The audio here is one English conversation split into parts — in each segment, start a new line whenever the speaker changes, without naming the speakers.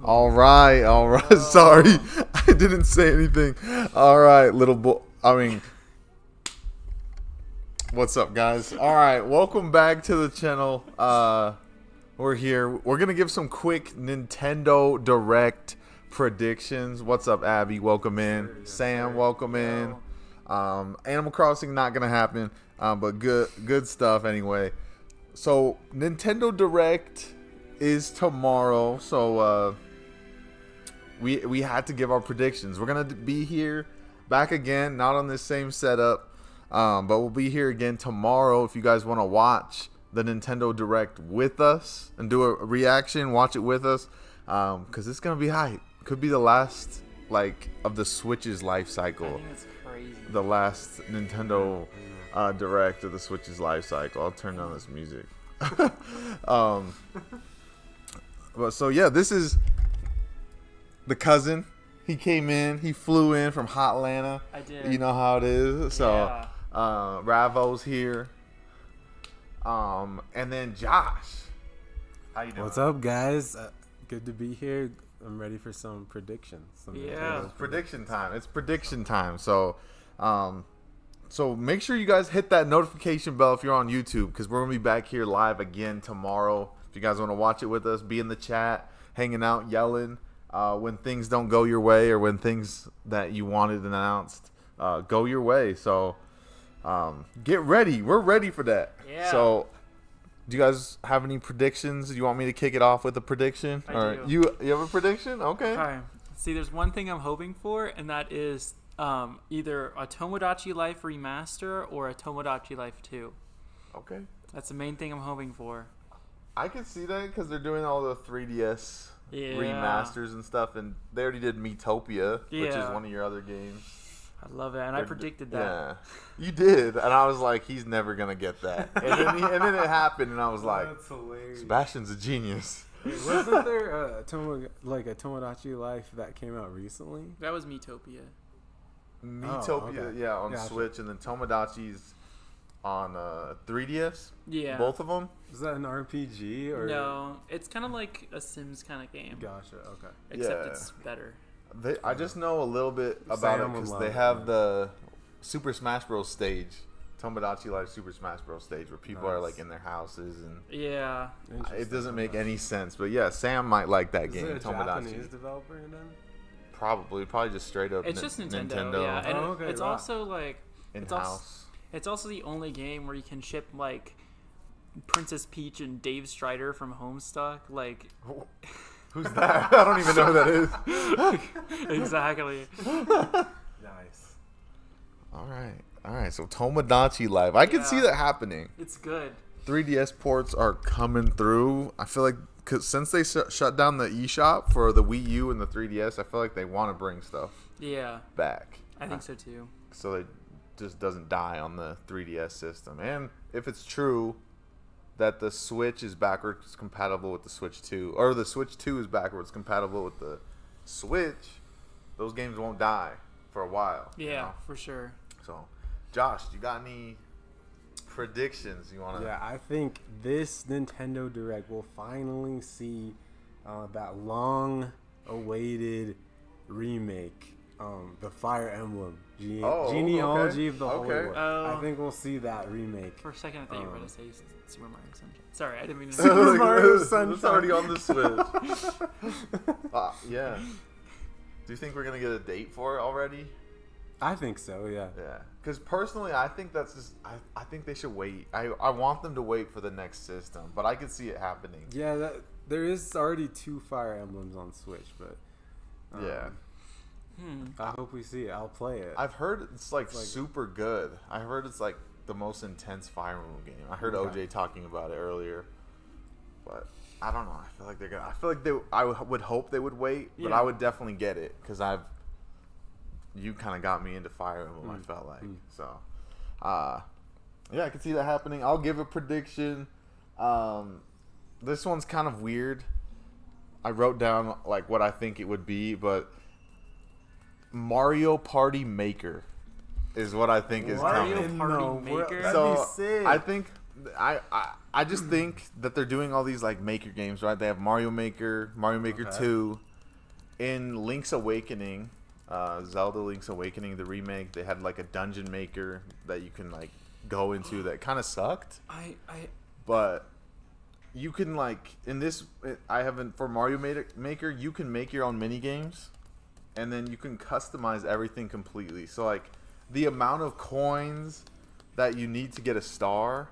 All right. Sorry, I didn't say anything. All right, little boy. What's up, guys? All right, welcome back to the channel. We're here. We're gonna give some quick Nintendo Direct predictions. What's up, Abby? Welcome in. Sam, welcome in. Animal Crossing not gonna happen, but good stuff anyway. So Nintendo Direct is tomorrow, so we had to give our predictions. We're gonna be here back again, not on this same setup, but we'll be here again tomorrow. If you guys want to watch the Nintendo Direct with us and do a reaction, watch it with us, because it's gonna be hype. Could be the last of the Switch's life cycle.
I think it's crazy.
The last Nintendo Direct of the Switch's life cycle. I'll turn down this music. But so yeah, this is the cousin. He came in. He flew in from Hot Atlanta.
I did.
You know how it is. So
Yeah.
Ravo's here. And then Josh. How you doing?
What's up, guys? Good to be here. I'm ready for some predictions.
Yeah.
It's prediction time. It's prediction time. So, so make sure you guys hit that notification bell if you're on YouTube, because we're gonna be back here live again tomorrow. If you guys want to watch it with us, be in the chat, hanging out, yelling when things don't go your way or when things that you wanted announced go your way. So, get ready. We're ready for that.
Yeah.
So, do you guys have any predictions? Do you want me to kick it off with a prediction?
I do.
You have a prediction? Okay.
Okay. See, there's one thing I'm hoping for, and that is either a Tomodachi Life remaster or a Tomodachi Life 2.
Okay.
That's the main thing I'm hoping for.
I can see that because they're doing all the 3DS
Yeah.
remasters and stuff, and they already did Metopia, which is
Yeah.
one of your other games.
I love it, and I predicted that.
Yeah, you did, and I was like, he's never gonna get that, and then it happened, and I was like,
That's hilarious.
Sebastian's a genius.
Wasn't there a Tomodachi Life that came out recently?
That was Metopia.
Metopia,
okay.
yeah, on
Gotcha.
Switch, and then Tomodachi's on 3DS.
Yeah.
Both of them.
Is that an RPG or?
No, it's kind of like a Sims kind of game,
Gotcha. Okay.
except
Yeah.
it's better.
I just know a little bit about
Sam
it
would
because
love
they
it,
have
man.
the Super Smash Bros. Stage, Tomodachi Life Super Smash Bros. Stage, where people are
Nice.
in their houses, and
Yeah.
it doesn't make any sense. But yeah, Sam might like that
Is
game,
it a
Tomodachi.
Japanese developer then?
Probably just straight up.
It's just Nintendo. Yeah, and
Oh, okay,
it's
right.
also like
in
it's also,
house.
it's also the only game where you can ship like Princess Peach and Dave Strider from Homestuck. Like
Who's that? I don't even know who that is.
exactly.
Nice.
All right. So Tomodachi Life, I can see
Yeah.
that happening.
It's good.
3DS ports are coming through. I feel like since they shut down the eShop for the Wii U and the 3DS, I feel like they want to bring stuff
Yeah,
back.
I think so too.
So it just doesn't die on the 3DS system. And if it's true that the Switch is backwards compatible with the Switch 2, or the Switch 2 is backwards compatible with the Switch, those games won't die for a while.
Yeah,
you know?
for sure.
So, Josh, you got any predictions you want to?
Yeah, I think this Nintendo Direct will finally see that long-awaited remake, the Fire Emblem genealogy of the Holy War.
Oh.
I think we'll see that remake.
For a second, I thought you were going to say Super Mario Sunshine. Sorry, I didn't mean to.
Super Mario
It's
Sunshine.
already on the Switch. Yeah. Do you think we're gonna get a date for it already?
I think so. Yeah.
Yeah. Because personally, I think that's just. I think they should wait. I want them to wait for the next system, but I could see it happening.
Yeah, there is already 2 Fire Emblems on Switch, but
Yeah.
I hope we see it. I'll play it.
I've heard it's like super good. I heard it's like the most intense Fire Emblem game. I heard
Okay.
OJ talking about it earlier, but I don't know. I feel like they're gonna. I feel like I would hope they would wait, but
Yeah.
I would definitely get it because you kind of got me into Fire Emblem. I felt like so. Yeah, I can see that happening. I'll give a prediction. This one's kind of weird. I wrote down like what I think it would be, but Mario Party Maker is what I think is
Mario
coming.
Party Maker?
That'd
So
be sick.
I think I just think that they're doing all these like maker games, right? They have Mario Maker, Mario Maker
Okay.
2, in Link's Awakening, Zelda Link's Awakening, the remake, they had like a dungeon maker that you can like go into that kind of sucked. But you can like in this, I haven't for Mario Maker. You can make your own mini games, and then you can customize everything completely. So like the amount of coins that you need to get a star,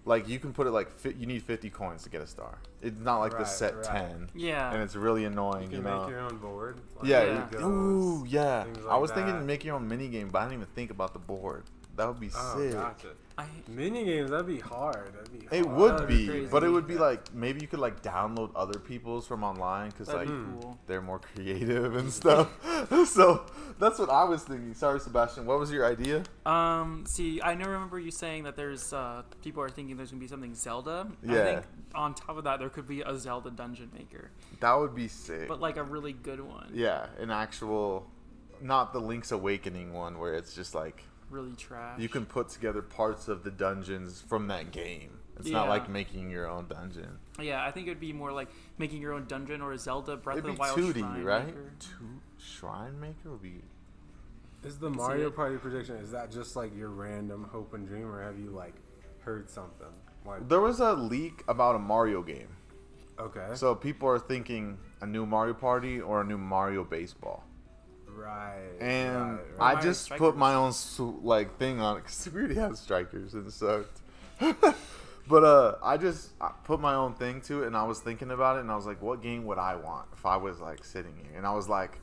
like you can put it like you need 50 coins to get a star. It's not like the set 10.
Yeah.
And it's really annoying.
You can make your own board. Like
Yeah.
Legos,
Ooh, yeah.
things
I
like
was thinking
that.
make your own mini game, but I didn't even think about the board. That would be sick.
Gotcha. Mini games, that'd be hard.
It would
That'd
be,
be crazy.
but it would be like maybe you could like download other people's from online because
That'd
like
be cool.
they're more creative and stuff. So that's what I was thinking. Sorry, Sebastian. What was your idea?
See, I know. Remember you saying that there's people are thinking there's gonna be something Zelda.
Yeah.
I think on top of that there could be a Zelda dungeon maker,
That would be sick.
but like a really good one.
Yeah, an actual, not the Link's Awakening one where it's just like
Really trash.
you can put together parts of the dungeons from that game. It's not
Yeah.
like making your own dungeon.
Yeah, I think it would be more like making your own dungeon or a Zelda Breath
It'd
of
be
the Wild
2D,
Shrine
right?
Maker.
Shrine Maker would be.
Is the
see
Mario
it.
Party prediction, is that just like your random hope and dream, or have you like heard something? Like,
There was a leak about a Mario game.
okay.
So people are thinking a new Mario Party or a new Mario Baseball.
Right.
And
right.
I
Mario
just
Strikers.
put my own like thing on it because we already have strikers and it sucked. But I put my own thing to it, and I was thinking about it, and I was like, what game would I want if I was like sitting here? And I was like,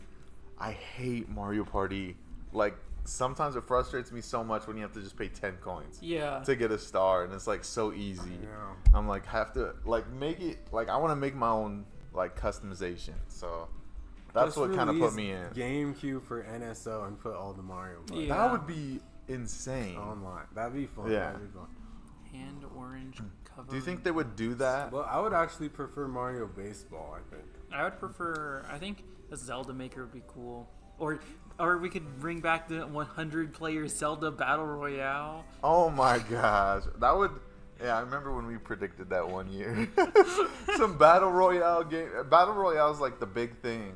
I hate Mario Party. Like sometimes it frustrates me so much when you have to just pay 10 coins
Yeah.
to get a star, and it's like so easy.
Yeah.
I'm like have to like make it like I want to make my own like customization. So that's
Just
what kind of put
release
me in.
GameCube for NSO and put all the Mario parts
Yeah.
That would be insane.
online. That'd be fun.
Yeah.
That'd be fun.
Hand orange cover.
Do you think they would do that?
Well, I would actually prefer Mario Baseball, I think.
I would prefer. I think a Zelda maker would be cool, or we could bring back the 100 player Zelda Battle Royale.
Oh my gosh, that would. Yeah, I remember when we predicted that one year. Some battle royale game. Battle royale is like the big thing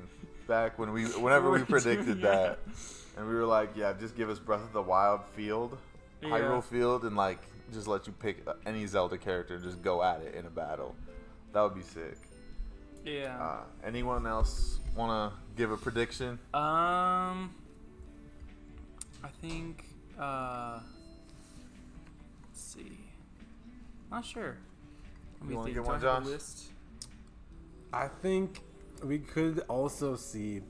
back whenever we predicted
Yeah.
that, and we were like, yeah, just give us Breath of the Wild field,
Yeah.
Hyrule Field, and like just let you pick any Zelda character and just go at it in a battle. That would be sick.
Yeah.
Anyone else want to give a prediction?
I think. Let's see. Not sure. Let me
You wanna
think.
get
Do I
one,
have a
Josh?
list?
I think we could also see.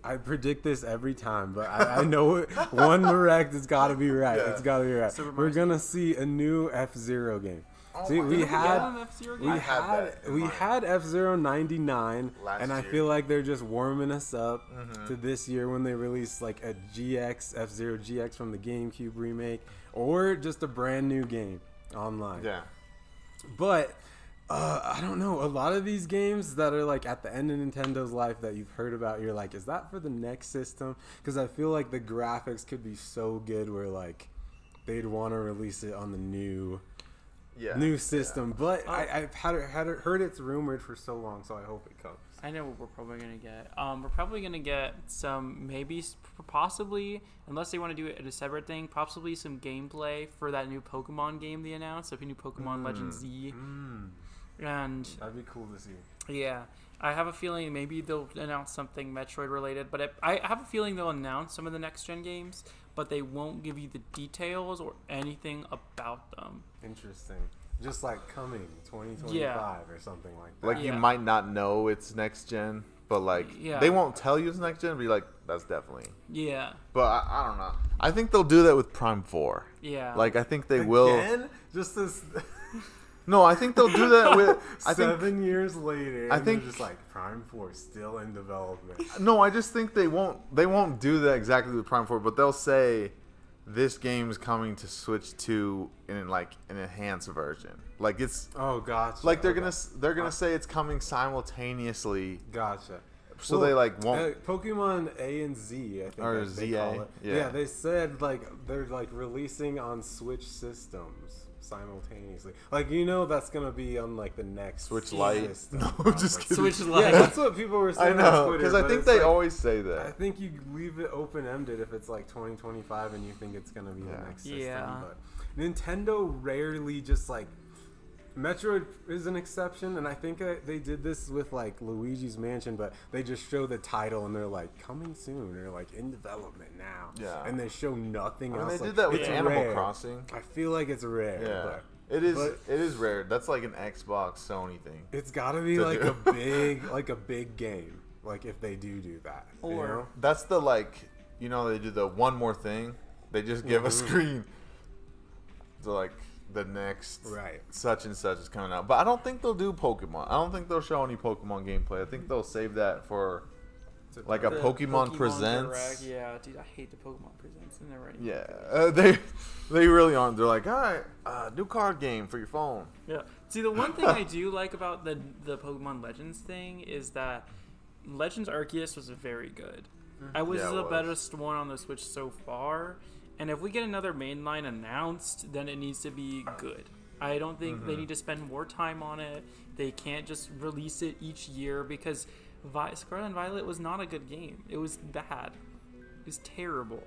I predict this every time, but I know one correct. It's got to be right.
Yeah.
It's got to be right.
Super
We're
Mario
gonna see a new F-Zero game.
Oh
See,
my
we
God.
had
an F-Zero game?
we
I had
had
that in
we
mind.
had F-Zero 99,
Last
and I
year.
feel like they're just warming us up
Mm-hmm.
to this year when they release like a GX F-Zero GX from the GameCube remake, or just a brand new game online.
Yeah.
But I don't know. A lot of these games that are like at the end of Nintendo's life that you've heard about, you're like, is that for the next system? Because I feel like the graphics could be so good where like they'd want to release it on the new system. But I've heard it's rumored for so long, so I hope it comes.
I know what we're probably gonna get. We're probably gonna get some, possibly, unless they want to do it as a separate thing, possibly some gameplay for that new Pokemon game they announced, like a new Pokemon Legends Z. And
That'd be cool to see.
yeah, I have a feeling maybe they'll announce something Metroid related, but I have a feeling they'll announce some of the next gen games, but they won't give you the details or anything about them.
Interesting. Just like coming 2025
Yeah.
or something like that.
Like you
Yeah.
might not know it's next gen, but like
Yeah.
they won't tell you it's next gen. Be like, that's definitely.
Yeah,
But I don't know. I think they'll do that with Prime 4.
yeah.
Like I think they will.
Again? Just this.
No, I think they'll do that with. I think
7 years later,
I
and
think-
they're just like Prime 4 is still in development.
no. I just think they won't. They won't do that exactly with Prime 4, but they'll say this game's coming to Switch 2 in like an enhanced version. Like it's
Oh, gotcha.
like they're
Okay.
gonna say it's coming simultaneously.
Gotcha.
So they like won't.
Pokemon A and Z, I think
Or
as they
ZA,
call it.
yeah.
Yeah, they said like they're like releasing on Switch systems. simultaneously. Like, that's gonna be on like the next
Switch Lite.
system,
No, just kidding.
Switch
Yeah,
Lite.
that's what people were
I
saying on
know,
Twitter.
because I
but
think
it's
they
like,
always say
I
that.
think you leave it open-ended if it's like 2025 and you think it's gonna be the next system.
Yeah.
But Nintendo rarely just like Metroid is an exception, and I think they did this with like Luigi's Mansion, but they just show the title and they're like coming soon or like in development now.
Yeah.
And they show nothing
I mean,
else.
they
Like,
did that with
it's
Animal
rare.
Crossing.
I feel like it's rare.
Yeah.
But
It is.
but-
It is rare. That's like an Xbox Sony thing.
it's got to be
To
like
do.
a big game. Like if they do that,
Or-
That's the they do the one more thing. They just give a screen. So like the next
Right.
such and such is coming out. But I don't think they'll do Pokemon. I don't think they'll show any Pokemon gameplay. I think they'll save that for like a
The
Pokemon Presents.
Direct. Yeah, dude, I hate the Pokemon Presents. And they're right.
Yeah, they really aren't. They're like, all right, new card game for your phone.
Yeah. See, the one thing I do like about the Pokemon Legends thing is that Legends Arceus was very good. I was
Yeah, it
the
was.
best one on the Switch so far. And if we get another mainline announced, then it needs to be good. I don't think they need to spend more time on it. They can't just release it each year because Scarlet and Violet was not a good game. It was bad. It was terrible.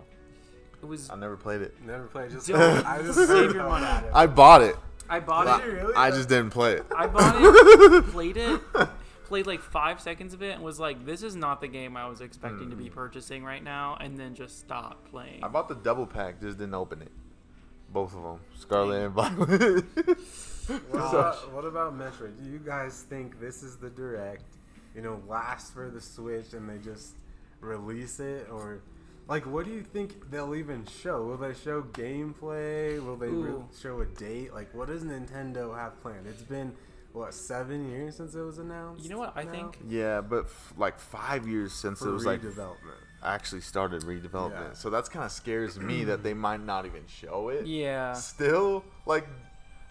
It was.
I never played it.
Never played. Just
Don't
I just
save
heard
your
about
money.
it.
I bought it.
I bought
I,
it.
Really?
I just didn't play it.
I bought it, played like 5 seconds of it, and was like, "This is not the game I was expecting to be purchasing right now," and then just stopped playing.
I bought the double pack, just didn't open it. Both of them, Scarlet and Violet.
What about Metroid? Do you guys think this is the direct, last for the Switch and they just release it? Or, like, what do you think they'll even show? Will they show gameplay? Will they show a date? Like, what does Nintendo have planned? It's been, 7 years since it was announced?
You know what I
now?
think?
Yeah, but like 5 years since
For
it was like
redevelopment.
actually started redevelopment.
Yeah.
So that's kind of scares me that they might not even show it.
Yeah.
Still, like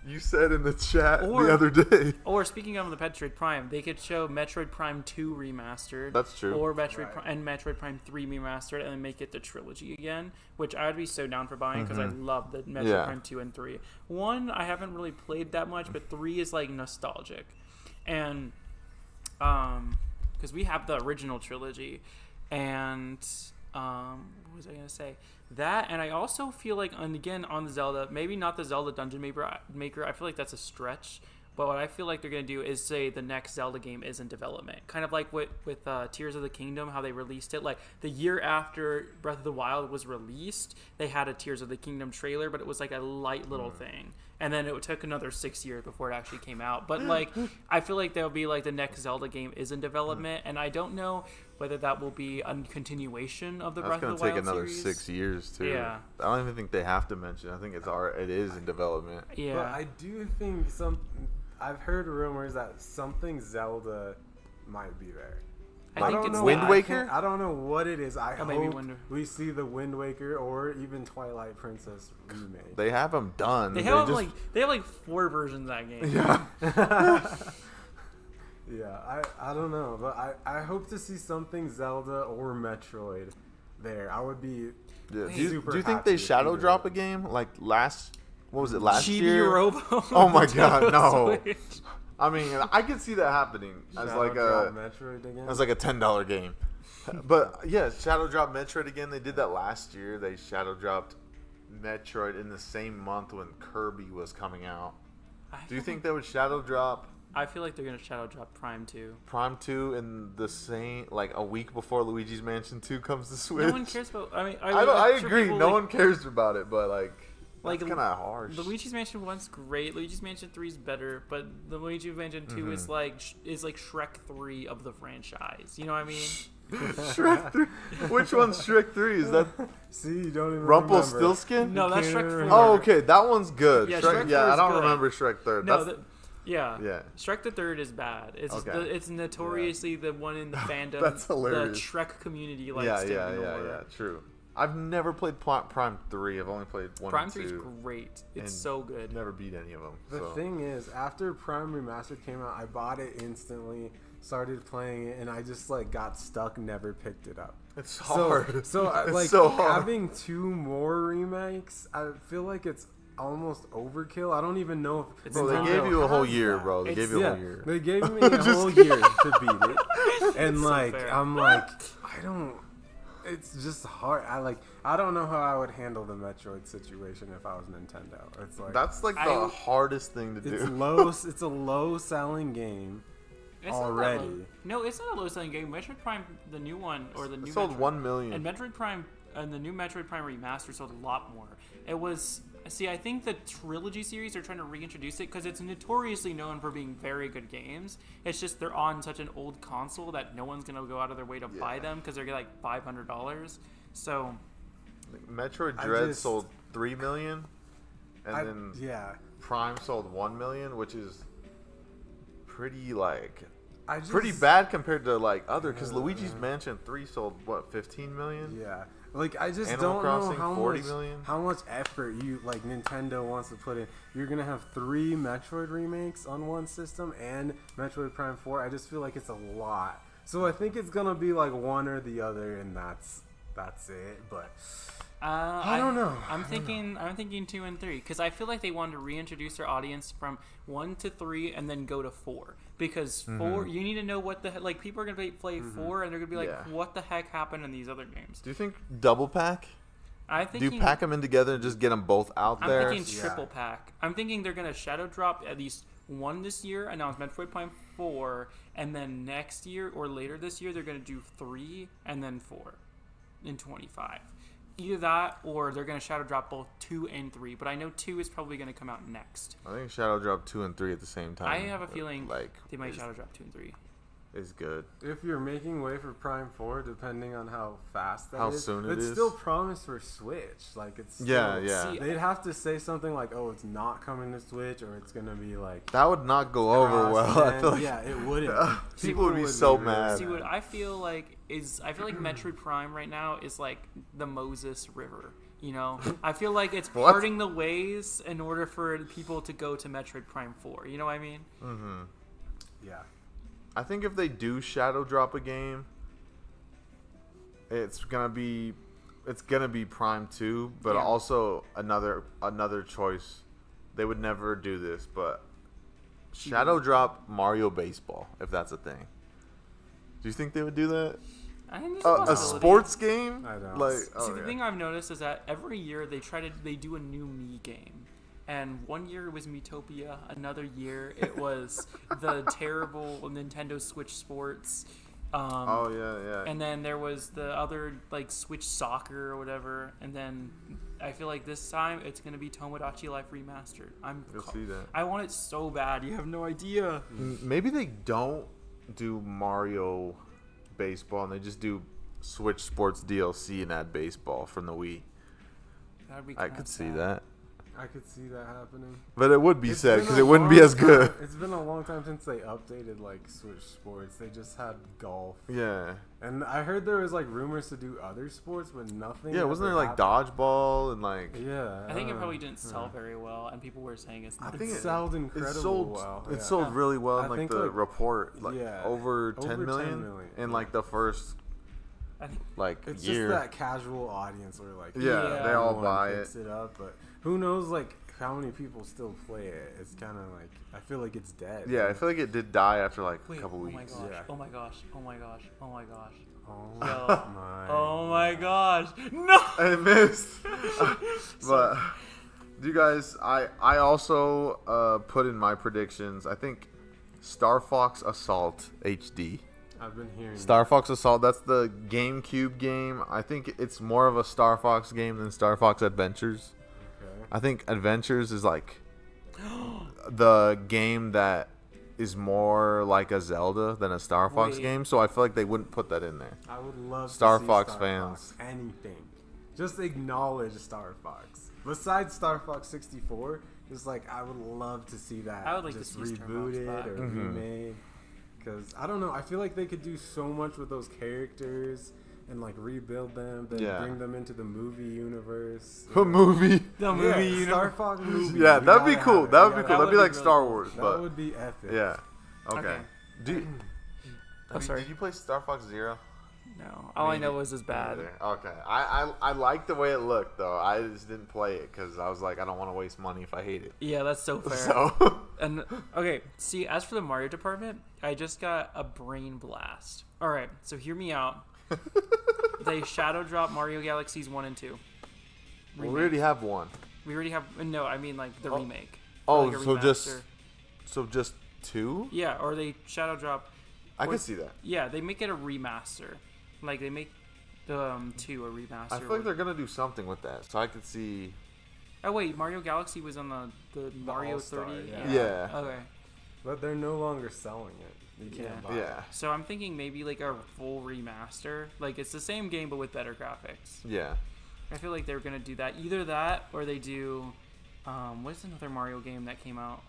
you said in the chat
Or-
the other day.
Or speaking of the Metroid Prime, they could show Metroid Prime 2 remastered.
That's true.
Or Metroid
Right.
Prime, and Metroid Prime 3 remastered, and then make it the trilogy again, which I would be so down for buying because I love the Metroid
Yeah.
Prime 2 and 3. 1, I haven't really played that much, but 3 is like nostalgic, and because we have the original trilogy, and what was I gonna say? That, and I also feel like, and again on the Zelda, maybe not the Zelda Dungeon Maker. I feel like that's a stretch. But what I feel like they're gonna do is say the next Zelda game is in development, kind of like with Tears of the Kingdom, how they released it. Like the year after Breath of the Wild was released, they had a Tears of the Kingdom trailer, but it was like a light little thing. And then it took another 6 years before it actually came out. But like, I feel like that'll be like the next Zelda game is in development, and I don't know whether that will be a continuation of the
That's
Breath
gonna
of the Wild
take another
series.
6 years too.
Yeah.
I don't even think they have to mention. I think it is in development.
Yeah.
But I do think I've heard rumors that something Zelda might be there.
I think it's
Wind
that.
Waker?
I don't know what it is. I
maybe
hope
Wind-
we see the Wind Waker or even Twilight Princess remake.
They have them done.
They have like 4 versions of that game.
Yeah.
Yeah, I don't know, but I hope to see something Zelda or Metroid there. I would be
Yeah.
super
Do you think
happy
they
if
shadow
either
drop
of
a game like last? What was it last
Chibi
year?
Robo.
Oh my God,
Nintendo
no.
Switch.
I mean, I could see that happening as
Shadow
like
drop
a
Metroid again.
as like a $10 game. But yeah, Shadow Drop Metroid again. They did that last year. They Shadow dropped Metroid in the same month when Kirby was coming out. Do you think they would Shadow drop
I feel like they're gonna shadow drop Prime 2.
Prime 2 in the same like a week before Luigi's Mansion 2 comes to Switch?
No one cares about. I mean,
I
I'm sure
agree.
people,
No
like,
one cares about it, but like
Like,
that's kind of harsh.
Luigi's Mansion 1's great. Luigi's Mansion 3 is better, but the Luigi's Mansion 2 is like Shrek 3 of the franchise. You know what I mean?
Shrek 3. Which one's Shrek 3? Is that
See, you don't even
Rumpelstiltskin?
No, that's
can't
Shrek 4.
Oh, okay. That one's good.
Yeah,
Shrek,
Shrek
yeah,
4
I
is
don't
good.
remember Shrek 3rd.
No,
That's,
yeah.
yeah.
Shrek the Third is bad. It's
Okay.
it's notoriously the one in the fandom.
That's hilarious.
The Shrek community likes
yeah,
to
yeah,
ignore.
yeah. True. I've never played Prime 3. I've only played 1
Prime
and
3 is
2.
great. It's
and
so good.
Never beat any of them.
The
so.
thing is, after Prime Remastered came out, I bought it instantly, started playing it, and I just like got stuck, never picked it up.
It's hard.
So
It's
like
so hard.
having 2 more remakes, I feel like it's almost overkill. I don't even know if
It's
Bro, they
Nintendo
gave you a whole
has
year,
that.
bro. They gave you a whole year.
They gave me a whole year to beat it, and
It's so
like
fair.
I'm like I don't. It's just hard. I don't know how I would handle the Metroid situation if I was Nintendo. It's like
That's like the hardest thing to
it's
do.
low. It's a low selling game
It's not that
already.
low. No, it's not a low selling game. Metroid Prime, the new one, or the new
It sold
Metroid,
1 million.
and Metroid Prime, and the new Metroid Prime remaster sold a lot more. It was. See, I think the trilogy series are trying to reintroduce it because it's notoriously known for being very good games. It's just they're on such an old console that no one's gonna go out of their way to buy them because they're like $500. So,
Metroid
I
Dread
just-
sold 3 million, and then
yeah.
Prime sold 1 million, which is pretty like
I just,
pretty bad compared to like other. Because
Yeah.
Luigi's Mansion 3 sold what 15 million.
Yeah, like I just
Animal
don't
Crossing,
know how
40
much
million?
how much effort you like Nintendo wants to put in. You're gonna have 3 Metroid remakes on one system and Metroid Prime 4. I just feel like it's a lot. So I think it's gonna be like one or the other, and that's it. But I don't know.
I'm thinking 2 and 3 because I feel like they wanted to reintroduce their audience from 1 to 3 and then go to 4 because 4 you need to know what the like people are gonna play 4 and they're gonna be like,
Yeah.
what the heck happened in these other games?
Do you think double pack?
I
Do
think
you pack them in together and just get them both out
I'm
there?
thinking triple pack. I'm thinking they're gonna shadow drop at least 1 this year, announce Metroid Prime 4, and then next year or later this year they're gonna do 3 and then 4 in 25. Either that or they're gonna shadow drop both 2 and 3. But I know 2 is probably gonna come out next.
I think Shadow Drop 2 and 3 at the same time.
I have a feeling
like
they might
is,
shadow drop 2 and 3.
is good.
if you're making way for Prime 4, depending on how fast that
How
is,
soon it
it's
is.
still promised for Switch. Like it's still,
Yeah, yeah.
See,
They'd have to say something like, "Oh, it's not coming to Switch," or it's gonna be like
That would not go over well. I
cross-gen.
feel like
yeah, it wouldn't.
people would be so
really
mad.
See what I feel like is I feel like Metroid Prime right now is like the Moses River. You know, I feel like it's
What?
parting the ways in order for people to go to Metroid Prime 4. You know what I mean?
Yeah.
I think if they do shadow drop a game, it's gonna be Prime 2, but
Yeah.
also another choice. They would never do this, but shadow drop Mario Baseball if that's a thing. Do you think they would do that?
I think there's a
A
possibility.
sports game?
I don't.
Like,
See, the thing I've noticed is that every year they do a new Me game. And one year it was Miitopia, another year it was the terrible Nintendo Switch Sports.
oh yeah.
And then there was the other like Switch Soccer or whatever. And then I feel like this time it's gonna be Tomodachi Life Remastered.
You'll see that.
I want it so bad. You have no idea.
Maybe they don't do Mario Baseball and they just do Switch Sports DLC and add baseball from the Wii.
That'd be
I
kinda
could see
sad.
that.
I could see that happening.
But it would be
It's
sad
been
because
a
it wouldn't be
long
as good.
time- It's been a long time since they updated like Switch Sports. They just had golf,
Yeah.
and I heard there was like rumors to do other sports, but nothing.
Yeah, wasn't there
ever
like
happened.
dodgeball and like
Yeah,
I think it
don't
probably
know.
didn't sell very well, and people were saying it's
I
not.
think
It
it
sold
it
incredibly
sold
well.
it
yeah.
sold really well in
I
like
think,
the
like,
report like
yeah,
over 10
over 10
million
million,
in
yeah.
like the first
I think
like
It's
year.
just that casual audience where like
Yeah, they all
everyone
buy
picks it up, but who knows like how many people still play it? It's kind of like I feel like it's dead.
Yeah, I feel like it did die after like
wait,
a couple
oh
weeks.
my gosh,
Yeah.
oh my gosh, oh my gosh, oh my gosh.
Oh
Yo.
my.
Oh my gosh. No.
I missed. But do you guys? I also put in my predictions. I think Star Fox Assault HD.
I've been hearing.
Star Fox Assault. That's the GameCube game. I think it's more of a Star Fox game than Star Fox Adventures.
Okay.
I think Adventures is like the game that is more like a Zelda than a Star Fox
Wait.
game. So I feel like they wouldn't put that in there.
I would love
Star
to see
Fox
Star
fans.
Fox, anything. Just acknowledge Star Fox. Besides Star Fox 64, just like I would love to see that.
I would like to
just
see Star Fox
rebooted
back.
or
Mhm.
remade. Because I don't know, I feel like they could do so much with those characters and like rebuild them, then
Yeah.
bring them into the movie universe.
A movie.
The
Yeah,
movie
Star
universe.
Fox movie.
Yeah,
We
that'd be
gotta
cool.
have it.
That would
We
be
gotta
cool.
That
That'd be
would
like
be
Star
really
Wars,
That
but
would be epic.
yeah. Okay.
Okay.
Do you,
Oh, sorry.
did you play Star Fox Zero?
No, all I know was it's bad.
Okay, I like the way it looked though. I just didn't play it because I was like, I don't want to waste money if I hate it.
Yeah, that's so fair.
So
And okay, see, as for the Mario department, I just got a brain blast. All right, so hear me out. They shadow drop Mario Galaxies 1 and 2.
we already have one.
We already have. No, I mean like the remake.
Oh,
Like a
so
remaster.
just two?
Yeah, or they shadow drop.
I
or-
can see that.
Yeah, they make it a remaster. Like they make the 2 a remaster.
I feel like they're gonna do something with that, so I could see.
Oh wait, Mario Galaxy was on the Mario
All-Star,
30.
Yeah.
Okay.
But they're no longer selling it. You can't buy it.
Yeah.
So I'm thinking maybe like a full remaster. Like it's the same game but with better graphics.
Yeah.
I feel like they're gonna do that. Either that or they do. What's another Mario game that came out?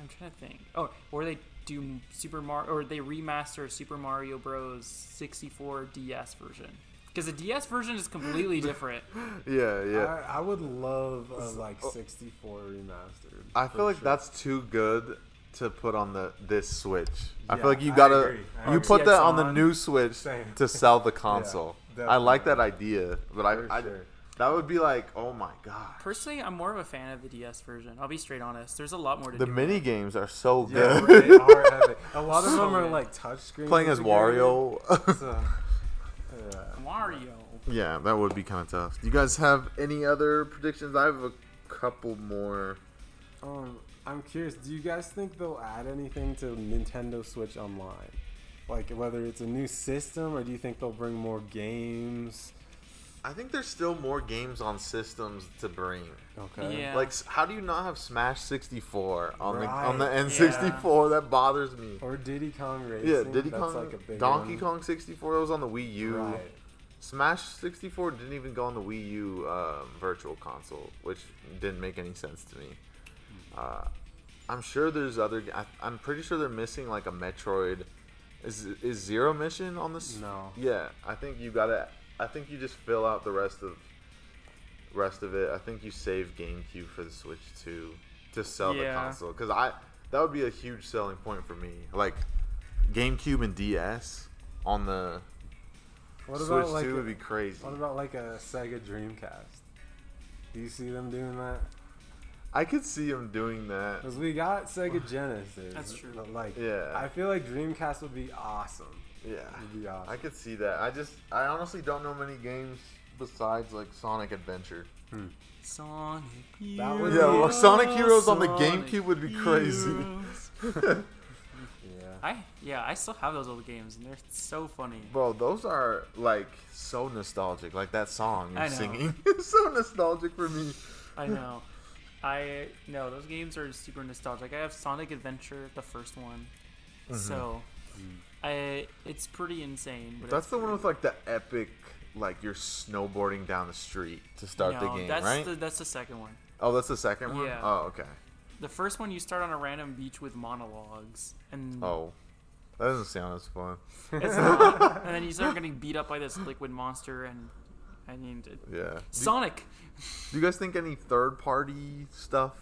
I'm trying to think. Oh, or they do Super Mario, or they remaster Super Mario Bros. 64 DS version. Because the DS version is completely different.
Yeah.
I would love a 64 remastered.
I feel like
sure.
that's too good to put on this Switch. I
Yeah,
feel like you
I
gotta
agree. I
you
agree.
put
Yeah,
that
it's
on the
on.
new Switch
Same.
to sell the console. I like that
definitely.
idea, but
For
I
sure.
that would be like, oh my god.
Personally, I'm more of a fan of the DS version. I'll be straight honest. There's a lot more to
The
do.
mini games are so
Yeah,
good.
they are epic. A lot of
So
them are
good.
like touchscreen.
Playing as Wario.
So, yeah.
Mario.
Yeah, that would be kind of tough. Do you guys have any other predictions? I have a couple more.
I'm curious. Do you guys think they'll add anything to Nintendo Switch Online? Like whether it's a new system, or do you think they'll bring more games?
I think there's still more games on systems to bring.
Okay.
Yeah.
Like, how do you not have Smash 64 on the
Right.
N64? That bothers me.
Or Diddy Kong Racing.
Yeah, Diddy
That's
Kong,
like a big
Donkey
one.
Kong 64. That was on the Wii U.
Right.
Smash 64 didn't even go on the Wii U Virtual Console, which didn't make any sense to me. I'm sure there's other. I'm pretty sure they're missing like a Metroid. Is Zero Mission on this?
No.
Yeah, I think you gotta. I think you just fill out the rest of it. I think you save GameCube for the Switch too to sell the console, because that would be a huge selling point for me. Like GameCube and DS on the
What
Switch
about like
2 would be crazy.
What about like a Sega Dreamcast? Do you see them doing that?
I could see him doing that.
Because we got Sega Genesis.
That's true.
But like,
Yeah.
I feel like Dreamcast would be awesome.
Yeah,
It'd be awesome.
I could see that. I honestly don't know many games besides like Sonic Adventure.
Sonic
That would
Yeah,
be-
well, Sonic Heroes on the
Sonic
GameCube would be crazy.
Heroes.
Yeah.
I still have those old games and they're so funny.
Bro, those are like so nostalgic. Like that song you're
I know.
singing is so nostalgic for me.
I know. No, those games are super nostalgic. I have Sonic Adventure, the first one. So it's pretty insane. But
That's
it's
the one
pretty-
with like the epic, like you're snowboarding down the street to start the
No,
game,
that's
right?
that's the second one.
Oh, that's the second one?
Yeah.
Oh, okay.
The first one, you start on a random beach with monologues, and
Oh, that doesn't sound as fun.
it's not. And then you start getting beat up by this liquid monster, and I mean,
Yeah.
Sonic.
Do you guys think any third-party stuff?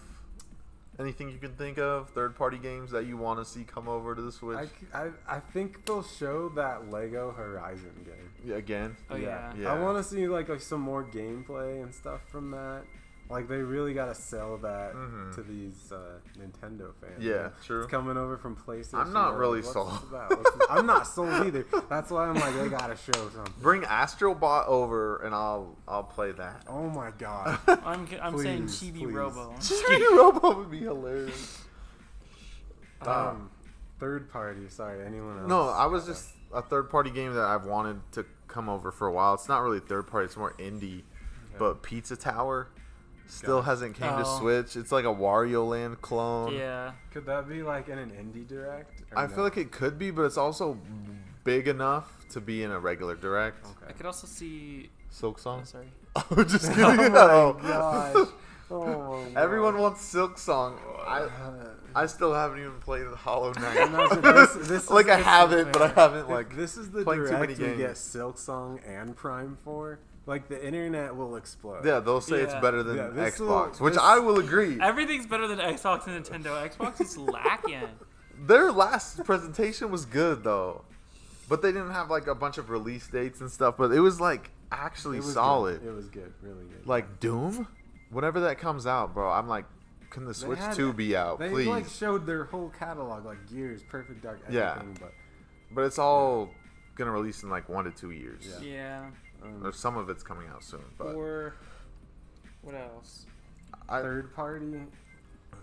Anything you can think of? Third-party games that you want to see come over to the Switch?
I think they'll show that Lego Horizon game.
Yeah, again?
Oh yeah.
Yeah.
I want to see like some more gameplay and stuff from that. Like they really gotta sell that to these Nintendo fans.
Yeah,
man.
true.
It's coming over from PlayStation.
I'm not
They're
really
like, "What's
sold."
this about? I'm not sold either. That's why I'm like, they gotta show something.
Bring Astrobot over and I'll play that.
Oh my god.
I'm saying
Please,
Chibi
please.
Robo.
Chibi Robo would be hilarious.
Third party. Sorry, anyone else?
No, I was just a third-party game that I've wanted to come over for a while. It's not really third-party; it's more indie. But Pizza Tower still hasn't came to
Oh.
Switch. It's like a Wario Land clone.
Yeah.
Could that be like in an indie direct? or
I
no?
feel like it could be, but it's also big enough to be in a regular direct.
I could also see.
Silk
Oh,
Song?
sorry.
Oh, just kidding.
Oh
No.
my gosh. Oh my
Everyone
God.
wants Silk Song. I still haven't even played Hollow Knight.
Imagine this
Like
is-
I
this
have
is
it, but I haven't like.
this is the
playing too many
direct we get
games.
Silk Song and Prime for. Like the internet will explode.
Yeah, they'll say it's
Yeah.
better than
Yeah, this
Xbox,
will-
which
this-
I will agree.
Everything's better than Xbox and Nintendo. Xbox is lacking.
Their last presentation was good though. But they didn't have like a bunch of release dates and stuff. But it was like actually solid.
Good. It was good, really good.
Like Doom, whenever that comes out, bro, I'm like, can the Switch 2 be out,
they
please?
They like showed their whole catalog, like Gears, Perfect Dark, everything.
Yeah. But it's all gonna release in like 1 to 2 years.
Yeah.
Or some of it's coming out soon. But
or what else?
Third party.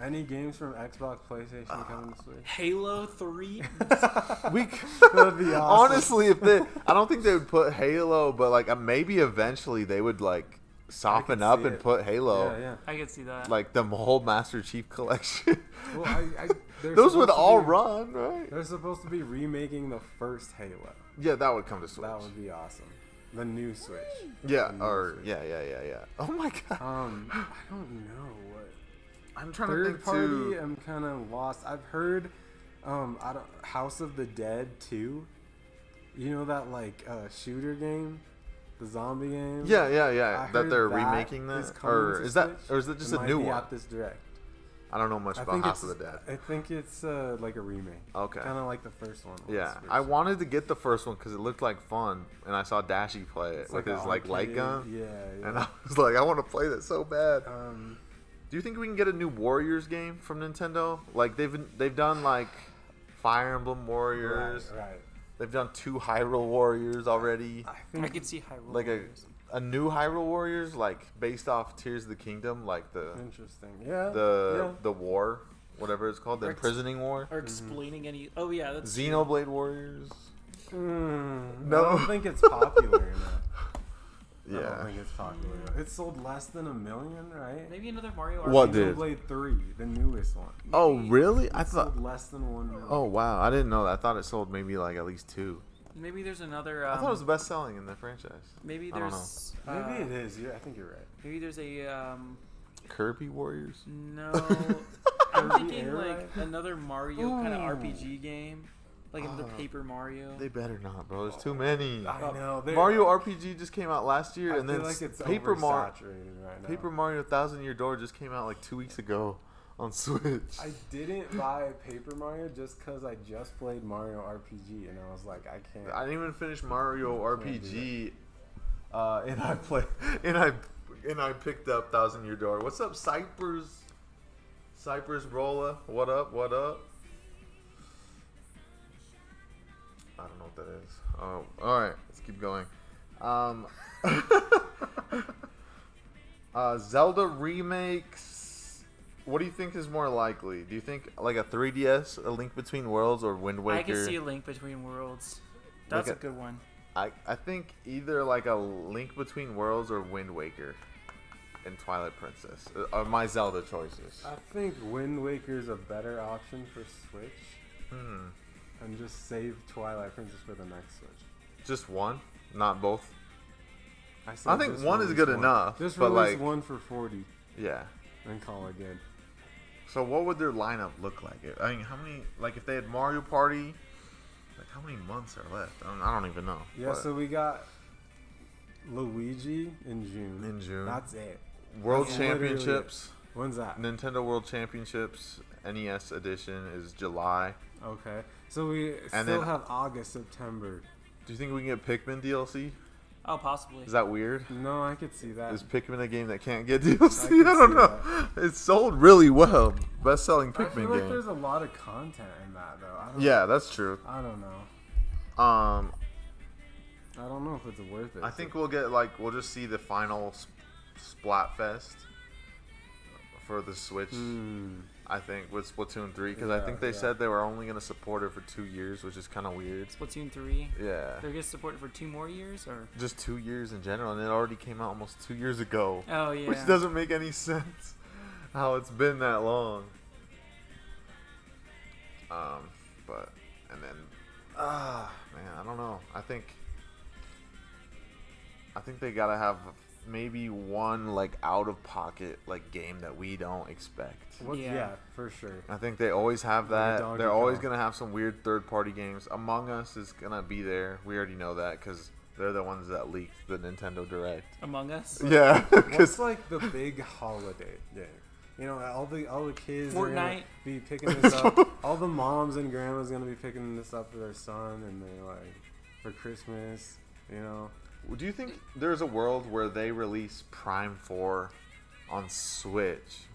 Any games from Xbox, PlayStation coming to Switch?
Halo 3.
That'd be awesome.
Honestly, I don't think they would put Halo, but like maybe eventually they would like soften up and put Halo.
Yeah.
I could see that.
Like the whole Master Chief collection.
Well,
those would all run, right?
They're supposed to be remaking the first Halo.
Yeah, that would come to Switch.
That would be awesome. The new Switch.
Yeah,
Switch.
Yeah. Oh my god.
I don't know what.
I'm trying to
Third
think
party,
too.
I'm kind of lost. I've heard, House of the Dead 2. You know that like shooter game, the zombie game.
Yeah.
I
That
heard
they're
that
remaking
is
that,
coming
or
to
is that,
Switch.
or is it just
It
a
might
new
be
one?
Out this direct.
I don't know much about House of the Dead.
I think it's like a remake.
Okay.
Kind of like the first one.
Yeah, I wanted to get the first one because it looked like fun, and I saw Dashy play it
It's
with
like
his
an
like light
arcade.
gun,
Yeah.
and I was like, I want to play that so bad.
Um,
Do you think we can get a new Warriors game from Nintendo? Like they've done like Fire Emblem Warriors.
Right.
They've done 2 Hyrule Warriors already.
I could see Hyrule.
Like
Warriors.
a new Hyrule Warriors, like based off Tears of the Kingdom, like the
Interesting. Yeah.
the war, whatever it's called, the imprisoning war.
Or explaining any. Oh yeah, that's
Xenoblade Warriors.
No,
No.
I don't think it's popular enough. I
Yeah.
don't think it's popular enough. It sold less than 1 million, right?
maybe another Mario.
What
RPG.
did?
Xenoblade 3, the newest one.
Oh really? I
It
thought.
sold less than 1 million.
Oh wow, I didn't know that. I thought it sold maybe like at least 2.
Maybe there's another.
I thought it was the best selling in the franchise.
Maybe
I don't
there's.
Maybe it is. Yeah, I think you're right.
Maybe there's a.
Kirby Warriors.
No. I'm thinking
Air
like
Ride?
another Mario kind of
Ooh.
RPG game, like another Paper Mario.
They better not, bro. There's too many.
I know.
Mario RPG just came out last year,
I
and then
feel like it's
Paper Mario.
oversaturated right now.
Paper Mario 1000 Year Door just came out like 2 weeks ago on Switch.
I didn't buy Paper Mario just because I just played Mario RPG, and I was like, I can't.
I didn't even finish Mario
Can't
RPG, and I picked up 1000 Year Door. What's up, Cypress Rolla? What up? What up? I don't know what that is. Oh, all right. Let's keep going. Zelda remakes. What do you think is more likely? Do you think like a 3DS, A Link Between Worlds, or Wind Waker?
I can see a Link Between Worlds. That's
Like
a good one.
I think either like a Link Between Worlds or Wind Waker and Twilight Princess are my Zelda choices.
I think Wind Waker's a better option for Switch,
Hmm.
and just save Twilight Princess for the next Switch.
Just one, not both.
said
I think
just
one is
release
good
one.
enough,
Just
but
release
like,
one for 40
yeah.
and call it good.
So what would their lineup look like? I mean, how many? Like, if they had Mario Party, like how many months are left? I don't even know.
Yeah,
But
so we got Luigi in June.
in June,
That's it.
World
That's literally
Championships,
When's that?
Nintendo World Championships, NES edition is July.
Okay. So we
And
still
then-
have August, September.
Do you think we can get Pikmin DLC?
Oh, possibly.
Is that weird?
No, I could see that.
Is Pikmin a game that can't get DLC?
could
I don't
see
know. It sold really well. Best-selling
I feel
Pikmin
like
game.
there's a lot of content in that, though.
Yeah, that's true.
I don't know. I don't know if it's worth it.
I think we'll get we'll just see the final Splatfest for the Switch. I think with Splatoon 3 because I think they said they were only going to support it for 2 years, which is kind of weird.
Splatoon 3.
Yeah,
They're gonna support it for 2 more years, or?
just 2 years in general, and it already came out almost 2 years ago,
Oh yeah.
which doesn't make any sense. How it's been that long. But and then man, I don't know. I think they gotta have maybe one out of pocket game that we don't expect.
Yeah, for sure.
I think they always have
Like a
that.
Donkey
They're always
Kong.
gonna have some weird third party games. Among Us is gonna be there. We already know that because they're the ones that leaked the Nintendo Direct.
Among Us.
Yeah,
What's
because
the big holiday game? You know, all the kids are gonna
Fortnite.
be picking this up. All the moms and grandmas gonna be picking this up for their son, and they're like, for Christmas. You know.
Do you think there's a world where they release Prime 4 on Switch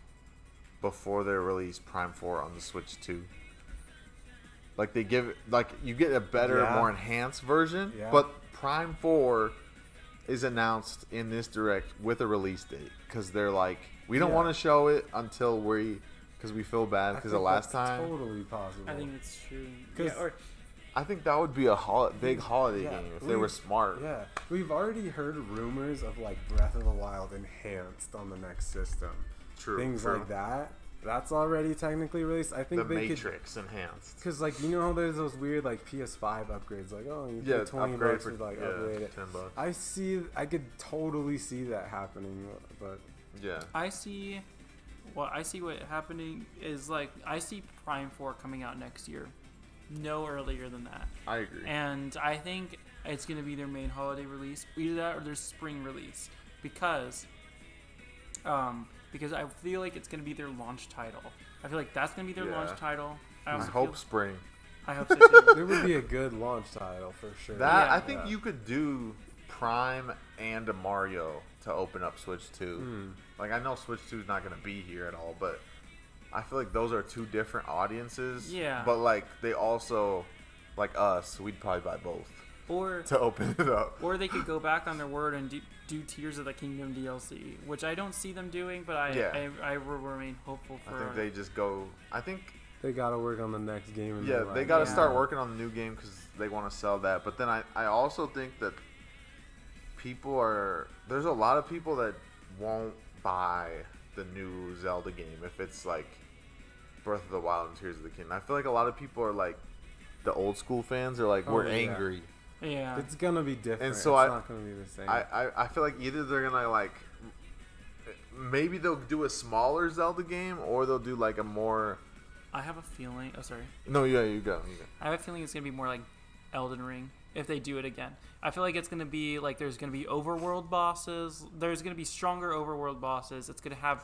before they release Prime 4 on the Switch 2? Like they give you get a better, more enhanced version, but Prime 4 is announced in this direct with a release date because they're like, we don't want to show it until because we feel bad because the last time.
Totally possible.
I think it's true.
I think that would be a big holiday game if they were smart.
Yeah, we've already heard rumors of like Breath of the Wild enhanced on the next system.
True.
Things like that. That's already technically released. I think
the
they
Matrix enhanced.
Because like, you know how there's those weird like PS5 upgrades, like you pay $20 to like upgrade it.
$10.
I could totally see that happening, but
I see what happening is like I see Prime 4 coming out next year, no earlier than that.
I agree,
and I think it's gonna be their main holiday release, either that or their spring release, because I feel like it's going to be their launch title. I feel like that's going to be their launch title.
I hope spring.
I hope so too.
There would be a good launch title for sure.
I think you could do Prime and a Mario to open up Switch 2. Like, I know Switch 2 is not going to be here at all, but I feel like those are two different audiences.
Yeah.
But, like, they also, like us, we'd probably buy both.
Or
to open it up.
Or they could go back on their word and do Tears of the Kingdom DLC, which I don't see them doing, but I will remain hopeful for.
I think they just go. I think
they got to work on the next game.
They got to start working on the new game because they want to sell that. But then I also think that there's a lot of people that won't buy the new Zelda game if it's like Breath of the Wild and Tears of the Kingdom. I feel like a lot of people are like the old school fans are like, we're angry.
Yeah,
it's gonna be different.
And so
it's not gonna be the same.
I feel like either they're gonna like, maybe they'll do a smaller Zelda game, or they'll do like a more.
I have a feeling. Oh, sorry.
No, yeah, you go.
I have a feeling it's gonna be more like Elden Ring if they do it again. I feel like it's gonna be like there's gonna be overworld bosses. There's gonna be stronger overworld bosses. It's gonna have.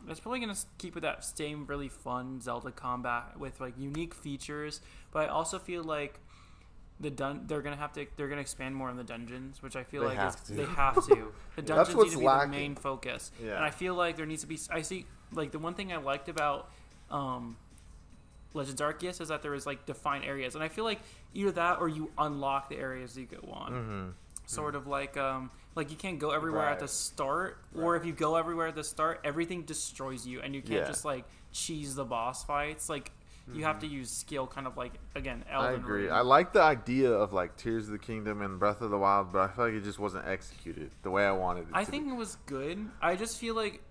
It's probably gonna keep with that same really fun Zelda combat with like unique features. But I also feel like they're gonna expand more on the dungeons, which I feel they have to. The dungeons need to be the main focus, and I feel like there needs to be. I see like the one thing I liked about Legends Arceus is that there is like defined areas, and I feel like either that or you unlock the areas you go on.
Mm-hmm.
Sort of like you can't go everywhere at the start, or if you go everywhere at the start, everything destroys you, and you can't just like cheese the boss fights. Like you have to use skill, kind of like again. Elden
I agree.
Ring.
I like the idea of like Tears of the Kingdom and Breath of the Wild, but I feel like it just wasn't executed the way I wanted it.
I think it was good. I just feel like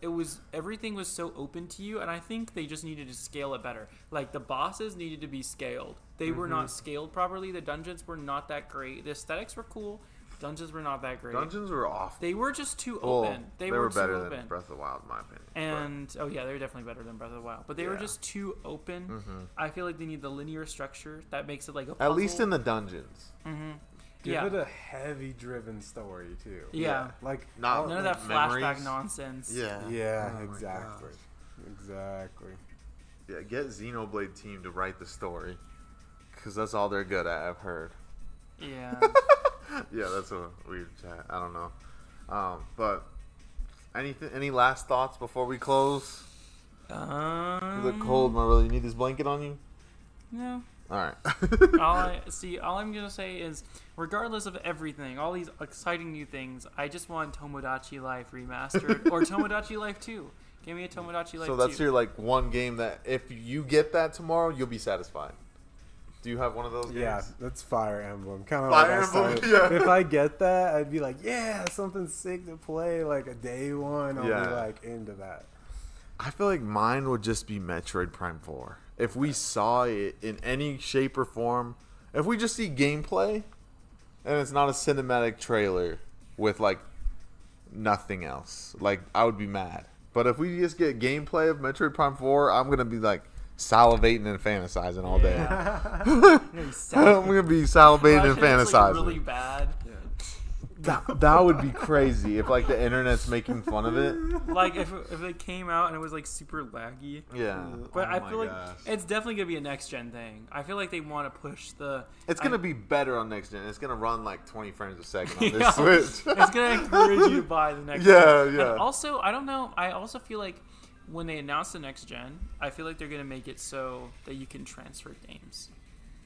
everything was so open to you, and I think they just needed to scale it better. Like the bosses needed to be scaled. They were not scaled properly. The dungeons were not that great. The aesthetics were cool. Dungeons were not that great.
Dungeons were awful.
They were just too open.
They were better than Breath of the Wild, in my opinion.
And they were definitely better than Breath of the Wild. But they were just too open. I feel like they need the linear structure that makes it like a puzzle.
At least in the dungeons.
Give it a heavy driven story too.
Yeah.
Like
none of that flashback nonsense.
Yeah.
Yeah, exactly. Exactly.
Yeah, get Xenoblade Team to write the story. Because that's all they're good at, I've heard.
Yeah.
Yeah, that's a weird chat. I don't know. But any last thoughts before we close? You look cold, Marilla. You need this blanket on you?
No.
All right.
All I'm gonna say is, regardless of everything, all these exciting new things, I just want Tomodachi Life remastered or Tomodachi Life 2. Give me a Tomodachi Life 2.
So that's your like one game that if you get that tomorrow, you'll be satisfied. Do you have one of those games?
Yeah, that's Fire Emblem. Kind of
Fire Emblem. Yeah.
If I get that, I'd be like, yeah, something sick to play. Like a day one, I'll be like into that.
I feel like mine would just be Metroid Prime 4. If we saw it in any shape or form, if we just see gameplay, and it's not a cinematic trailer with like nothing else, like I would be mad. But if we just get gameplay of Metroid Prime 4, I'm gonna be like salivating and fantasizing all day. I'm gonna be salivating and fantasizing.
Really bad.
That would be crazy if like the internet's making fun of it.
Like if it came out and it was like super laggy.
Yeah.
But
Oh
I
my
feel like
gosh.
it's definitely gonna be a next gen thing. I feel like they want to push the.
It's gonna be better on next gen. It's gonna run like 20 frames a second on this
Yeah.
Switch.
It's gonna encourage you to buy the next.
Yeah,
gen.
yeah.
And also, I don't know. I also feel like when they announce the next gen, I feel like they're gonna make it so that you can transfer games,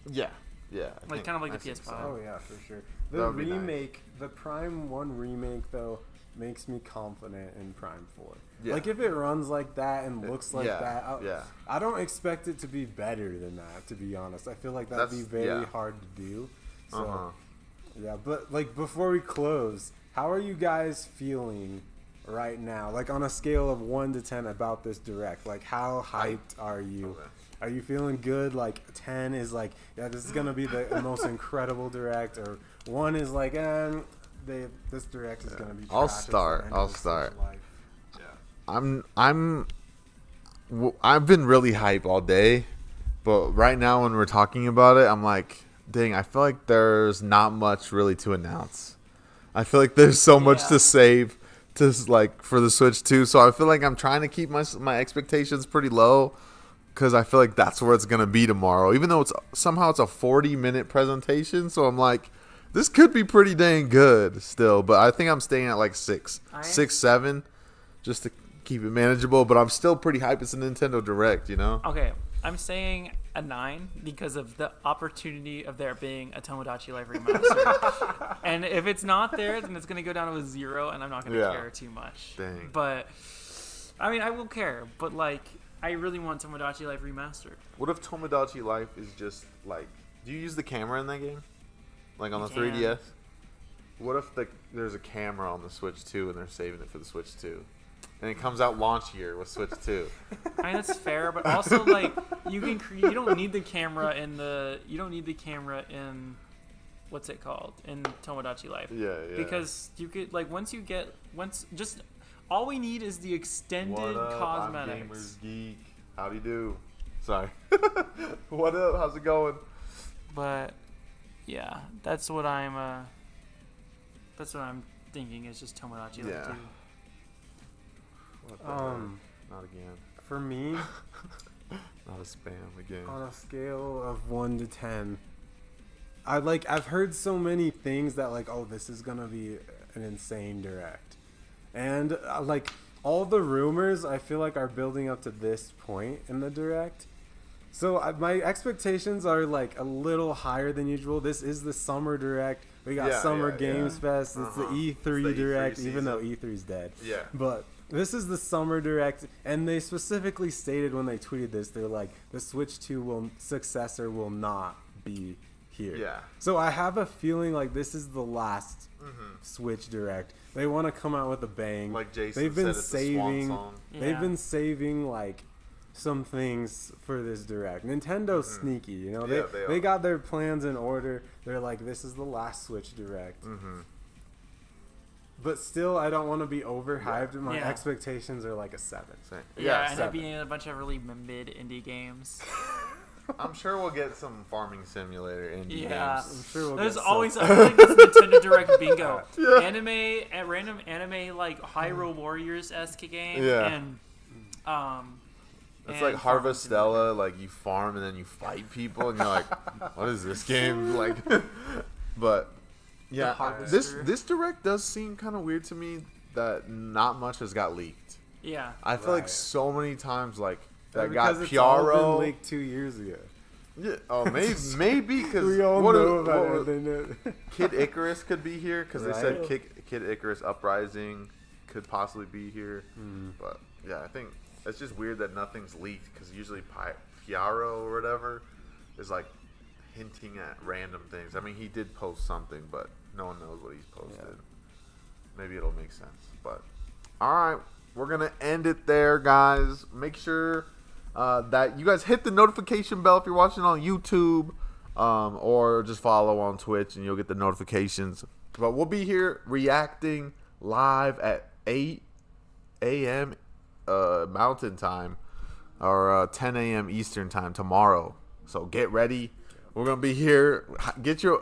Yeah. Yeah. I think-
kind of like
I
the
think
PS5.
so.
Oh yeah, for sure.
That
The
would be nice.
remake, the Prime 1 remake though, makes me confident in Prime 4.
Yeah.
Like if it runs like that and looks like
yeah,
that,
yeah.
I don't expect it to be better than that, to be honest. I feel like that'd be
That's-
very
yeah.
hard to do. So
Uh-huh.
yeah, but like before we close, how are you guys feeling right now? Like on a scale of 1 to 10 about this direct, like how hyped are you?
Okay.
Are you feeling good? Like 10 is like, yeah, this is gonna be the most incredible direct, or 1 is like, this direct is gonna be.
I'll
trash. It's the
start.
end
I'll
of the
start.
Switch life.
I've been really hype all day, but right now when we're talking about it, I'm like, dang, I feel like there's not much really to announce. I feel like there's so much
Yeah.
to save to like for the Switch 2. So I feel like I'm trying to keep my expectations pretty low because I feel like that's where it's gonna be tomorrow. Even though it's a 40-minute presentation, so I'm like, this could be pretty dang good still. But I think I'm staying at like 6, 7, just to keep it manageable. But I'm still pretty hyped. It's a Nintendo Direct, you know.
Okay, I'm saying a 9 because of the opportunity of there being a Tomodachi Life remaster. And if it's not there, then it's going to go down to a 0, and I'm not going to
Yeah.
care too much.
Dang.
But, I mean, I will care, but, like, I really want Tomodachi Life remastered.
What if Tomodachi Life is just like? Do you use the camera in that game? Like on
You
the
can.
3DS? What if there's a camera on the Switch 2 and they're saving it for the Switch 2? And it comes out launch year with Switch 2.
I mean, that's fair, but also, like, you don't need the camera in what's it called? In Tomodachi Life.
Yeah, yeah.
Because you could, like, all we need is the extended
What up?
cosmetics.
I'm Gamers Geek. Howdy do. Sorry. What up? How's it going?
But yeah, that's what I'm thinking is just Tomodachi Life
Yeah.
2.
What the heck? Not again.
For me,
Not a spam again.
on a scale of 1 to 10, I've heard so many things that like, oh, this is gonna be an insane direct, and like all the rumors I feel like are building up to this point in the direct. So my expectations are like a little higher than usual. This is the summer direct. We got
Yeah,
Summer
yeah,
Games
yeah.
Fest. It's the
Uh-huh.
E3
It's the E3
direct, even
season.
though E3's dead.
Yeah.
But this is the summer direct, and they specifically stated when they tweeted this, they're like, the Switch 2 successor will not be here.
Yeah.
So I have a feeling like this is the last Switch direct. They want to come out with a bang.
Like Jason
they've been
said, it's a swan
saving.
song.
They've
Yeah.
been saving like some things for this direct. Nintendo's sneaky, you know.
Yeah,
they
they are.
got their plans in order. They're like, this is the last Switch direct. But still, I don't want to be overhyped. My
Yeah.
expectations are like a 7.
Same.
Yeah, and
seven.
it being a bunch of really mid indie games.
I'm sure we'll get some farming simulator indie
Yeah.
games.
I'm sure we'll
There's
get
always
some.
I feel like it's Nintendo Direct bingo.
Yeah.
Random anime like Hyrule Warriors esque game.
Yeah.
And
It's
and
like
Farming Simulator.
Harvestella, like you farm and then you fight people, and you're like, "What is this game?" Like, but yeah,
Harvester.
this direct does seem kind of weird to me that not much has got leaked.
Yeah.
I feel like
Right.
so many times like that
Because
got
it's all been
Piaro.
leaked 2 years ago.
Yeah, oh, maybe because
We all know about it.
Kid Icarus could be here because they said
Right.
Kid Icarus Uprising could possibly be here. But yeah, I think it's just weird that nothing's leaked because usually Piaro or whatever is like hinting at random things. I mean, he did post something, but no one knows what he's posted.
Yeah.
Maybe it'll make sense. But all right, we're gonna end it there, guys. Make sure that you guys hit the notification bell if you're watching on YouTube, or just follow on Twitch and you'll get the notifications. But we'll be here reacting live at 8 a.m. Mountain Time or 10 a.m. Eastern Time tomorrow. So get ready. We're gonna be here. Get your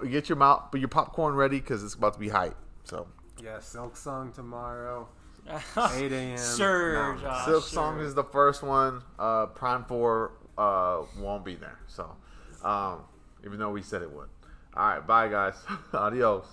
popcorn ready because it's about to be hype. So
Yeah, Silk Song tomorrow, 8 a.m.
Sure,
No.
Josh.
Silk
sure.
Song is the first one. Prime 4 won't be there. So even though we said it would. All right, bye guys. Adios.